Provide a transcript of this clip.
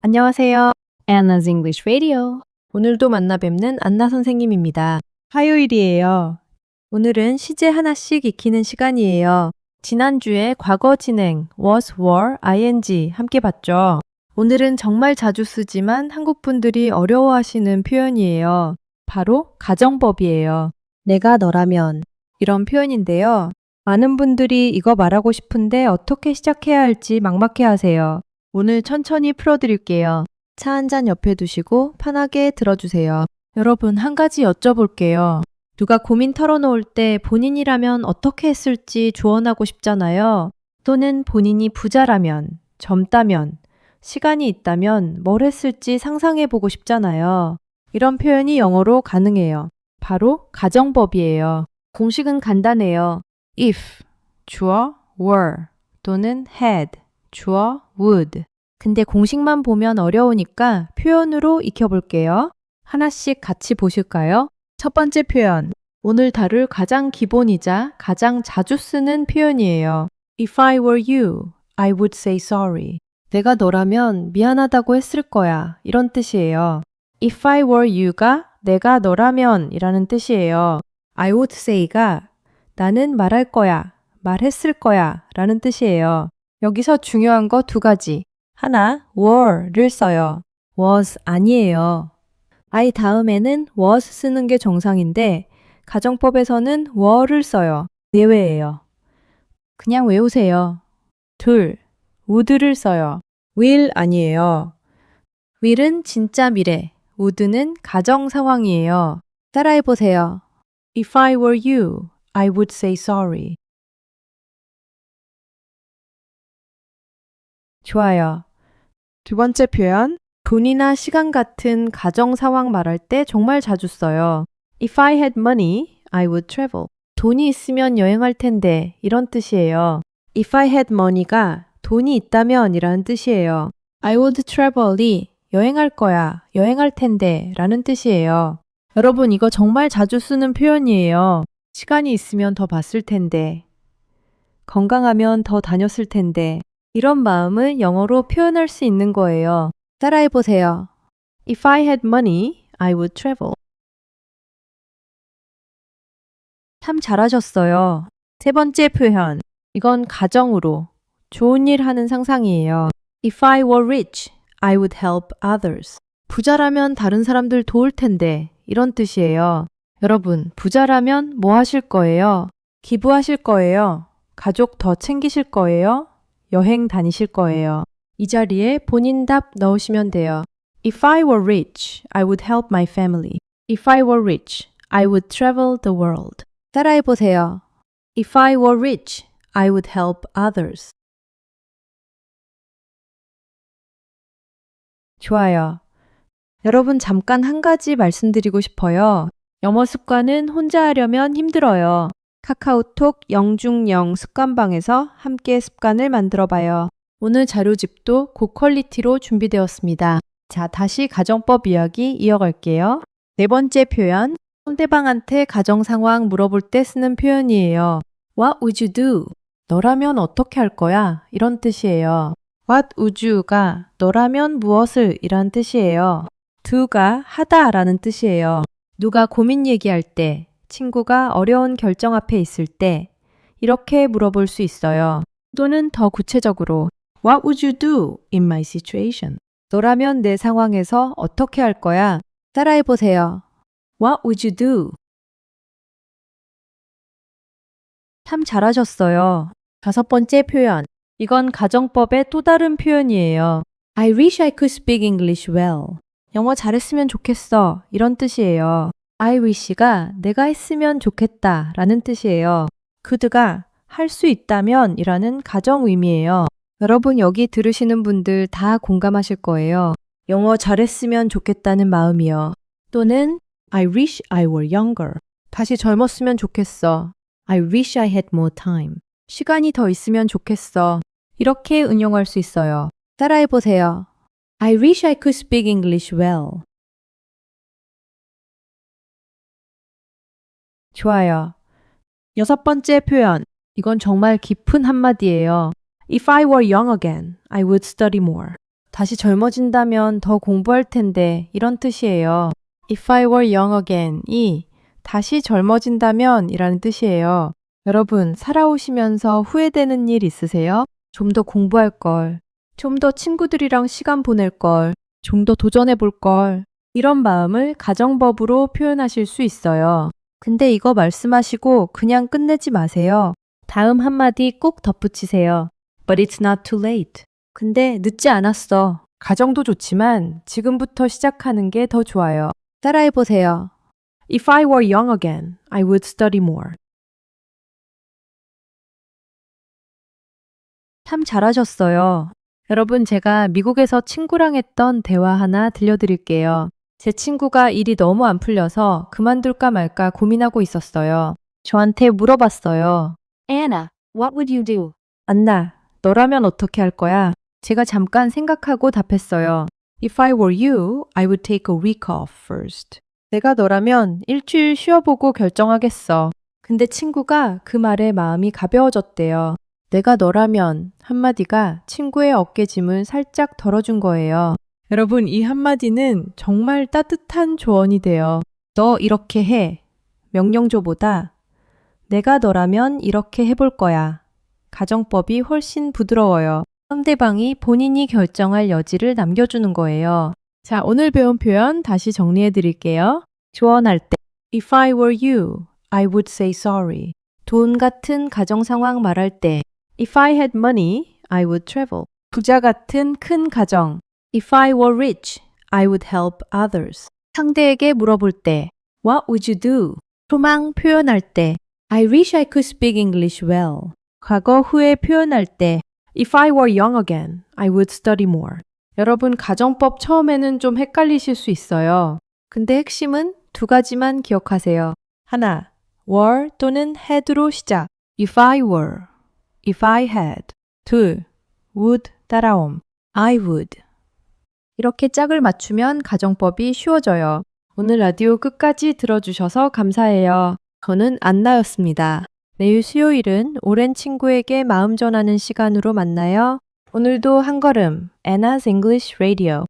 안녕하세요. Anna's English Radio. 오늘도 만나 뵙는 안나 선생님입니다. 화요일이에요. 오늘은 시제 하나씩 익히는 시간이에요. 지난주에 과거 진행, was, were, ing 함께 봤죠. 오늘은 정말 자주 쓰지만 한국 분들이 어려워하시는 표현이에요. 바로 가정법이에요. 내가 너라면 이런 표현인데요. 많은 분들이 이거 말하고 싶은데 어떻게 시작해야 할지 막막해하세요. 오늘 천천히 풀어드릴게요. 차 한 잔 옆에 두시고 편하게 들어주세요. 여러분, 한 가지 여쭤볼게요. 누가 고민 털어놓을 때 본인이라면 어떻게 했을지 조언하고 싶잖아요. 또는 본인이 부자라면, 젊다면, 시간이 있다면 뭘 했을지 상상해보고 싶잖아요. 이런 표현이 영어로 가능해요. 바로 가정법이에요. 공식은 간단해요. if, 주어, were 또는 had, 주어, would. 근데 공식만 보면 어려우니까 표현으로 익혀볼게요. 하나씩 같이 보실까요? 첫 번째 표현. 오늘 다룰 가장 기본이자 가장 자주 쓰는 표현이에요. If I were you, I would say sorry. 내가 너라면 미안하다고 했을 거야. 이런 뜻이에요. If I were you가 내가 너라면 이라는 뜻이에요. I would say가 나는 말할 거야, 말했을 거야 라는 뜻이에요. 여기서 중요한 거 두 가지. 하나, were를 써요. was 아니에요. I 다음에는 was 쓰는 게 정상인데 가정법에서는 were를 써요. 예외예요. 그냥 외우세요. 둘, would를 써요. will 아니에요. will은 진짜 미래, would는 가정 상황이에요. 따라해보세요. If I were you, I would say sorry. 좋아요. 두 번째 표현, 돈이나 시간 같은 가정 상황 말할 때 정말 자주 써요. If I had money, I would travel. 돈이 있으면 여행할 텐데 이런 뜻이에요. If I had money가 돈이 있다면 이라는 뜻이에요. I would travel이 여행할 거야, 여행할 텐데 라는 뜻이에요. 여러분 이거 정말 자주 쓰는 표현이에요. 시간이 있으면 더 봤을 텐데, 건강하면 더 다녔을 텐데 이런 마음을 영어로 표현할 수 있는 거예요. 따라해보세요. If I had money, I would travel. 참 잘하셨어요. 세 번째 표현. 이건 가정으로 좋은 일 하는 상상이에요. If I were rich, I would help others. 부자라면 다른 사람들 도울 텐데 이런 뜻이에요. 여러분, 부자라면 뭐 하실 거예요? 기부하실 거예요? 가족 더 챙기실 거예요? 여행 다니실 거예요. 이 자리에 본인 답 넣으시면 돼요. If I were rich, I would help my family. If I were rich, I would travel the world. 따라해보세요. If I were rich, I would help others. 좋아요. 여러분 잠깐 한 가지 말씀드리고 싶어요. 영어 습관은 혼자 하려면 힘들어요. 카카오톡 영중영 습관방에서 함께 습관을 만들어 봐요. 오늘 자료집도 고퀄리티로 준비되었습니다. 자, 다시 가정법 이야기 이어갈게요. 네 번째 표현, 상대방한테 가정 상황 물어볼 때 쓰는 표현이에요. What would you do? 너라면 어떻게 할 거야? 이런 뜻이에요. What would you가 너라면 무엇을 이란 뜻이에요. do가 하다 라는 뜻이에요. 누가 고민 얘기할 때, 친구가 어려운 결정 앞에 있을 때 이렇게 물어볼 수 있어요. 또는 더 구체적으로 What would you do in my situation? 너라면 내 상황에서 어떻게 할 거야? 따라해보세요. What would you do? 참 잘하셨어요. 다섯 번째 표현. 이건 가정법의 또 다른 표현이에요. I wish I could speak English well. 영어 잘했으면 좋겠어. 이런 뜻이에요. I wish가 내가 했으면 좋겠다 라는 뜻이에요. could가 할 수 있다면 이라는 가정 의미예요. 여러분 여기 들으시는 분들 다 공감하실 거예요. 영어 잘했으면 좋겠다는 마음이요. 또는 I wish I were younger. 다시 젊었으면 좋겠어. I wish I had more time. 시간이 더 있으면 좋겠어. 이렇게 응용할 수 있어요. 따라해보세요. I wish I could speak English well. 좋아요. 여섯 번째 표현. 이건 정말 깊은 한마디예요. If I were young again, I would study more. 다시 젊어진다면 더 공부할 텐데 이런 뜻이에요. If I were young again이 다시 젊어진다면 이라는 뜻이에요. 여러분, 살아오시면서 후회되는 일 있으세요? 좀 더 공부할 걸, 좀 더 친구들이랑 시간 보낼 걸, 좀 더 도전해 볼 걸. 이런 마음을 가정법으로 표현하실 수 있어요. 근데 이거 말씀하시고 그냥 끝내지 마세요. 다음 한마디 꼭 덧붙이세요. But it's not too late. 근데 늦지 않았어. 가정도 좋지만 지금부터 시작하는 게 더 좋아요. 따라해보세요. If I were young again, I would study more. 참 잘하셨어요. 여러분, 제가 미국에서 친구랑 했던 대화 하나 들려드릴게요. 제 친구가 일이 너무 안 풀려서 그만둘까 말까 고민하고 있었어요. 저한테 물어봤어요. Anna, what would you do? 안나, 너라면 어떻게 할 거야? 제가 잠깐 생각하고 답했어요. If I were you, I would take a week off first. 내가 너라면 일주일 쉬어보고 결정하겠어. 근데 친구가 그 말에 마음이 가벼워졌대요. 내가 너라면 한마디가 친구의 어깨짐을 살짝 덜어준 거예요. 여러분, 이 한마디는 정말 따뜻한 조언이 돼요. 너 이렇게 해. 명령조보다 내가 너라면 이렇게 해볼 거야. 가정법이 훨씬 부드러워요. 상대방이 본인이 결정할 여지를 남겨주는 거예요. 자, 오늘 배운 표현 다시 정리해 드릴게요. 조언할 때 If I were you, I would say sorry. 돈 같은 가정 상황 말할 때 If I had money, I would travel. 부자 같은 큰 가정 If I were rich, I would help others. 상대에게 물어볼 때 What would you do? 소망 표현할 때 I wish I could speak English well. 과거 후에 표현할 때 If I were young again, I would study more. 여러분, 가정법 처음에는 좀 헷갈리실 수 있어요. 근데 핵심은 두 가지만 기억하세요. 하나, were 또는 had로 시작. If I were, if I had. 둘, would 따라옴. I would. 이렇게 짝을 맞추면 가정법이 쉬워져요. 오늘 라디오 끝까지 들어주셔서 감사해요. 저는 안나였습니다. 내일 수요일은 오랜 친구에게 마음 전하는 시간으로 만나요. 오늘도 한 걸음, Anna's English Radio.